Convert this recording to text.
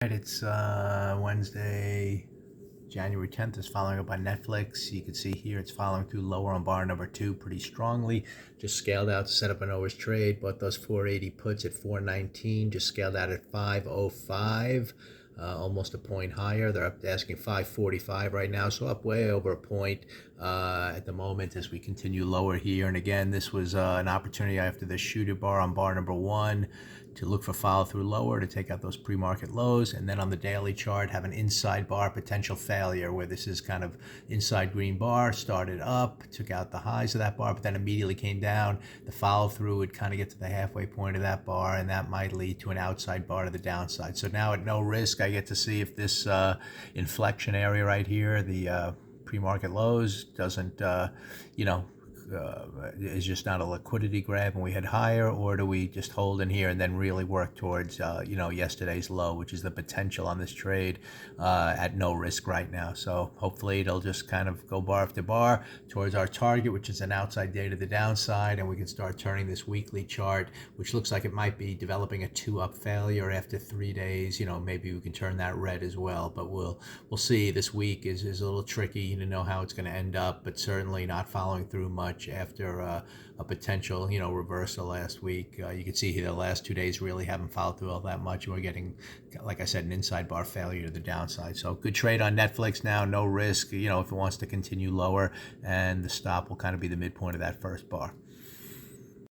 Right, it's Wednesday, January 10th. Is following up by NFLX. You can see here it's following through lower on bar number 2 pretty strongly. Just scaled out to set up an overs trade. Bought those 480 puts at 419. Just scaled out at 505. Almost a point higher. They're up asking 545 right now, so up way over a point at the moment as we continue lower here. And again, this was an opportunity after the shooter bar on bar number 1 to look for follow through lower to take out those pre-market lows, and then on the daily chart have an inside bar potential failure where this is kind of inside green bar, started up, took out the highs of that bar, but then immediately came down. The follow through would kind of get to the halfway point of that bar, and that might lead to an outside bar to the downside. So now at no risk, I get to see if this inflection area right here, the pre-market lows, doesn't is just not a liquidity grab and we head higher, or do we just hold in here and then really work towards yesterday's low, which is the potential on this trade at no risk right now. So hopefully it'll just kind of go bar after bar towards our target, which is an outside day to the downside, and we can start turning this weekly chart, which looks like it might be developing a 2-up failure after 3 days. Maybe we can turn that red as well, but we'll see. This week is a little tricky to know how it's going to end up, but certainly not following through much after a potential reversal last week. You can see here the last 2 days really haven't followed through all that much. We're getting, like I said, an inside bar failure to the downside. So good trade on NFLX now, no risk, if it wants to continue lower, and the stop will kind of be the midpoint of that first bar.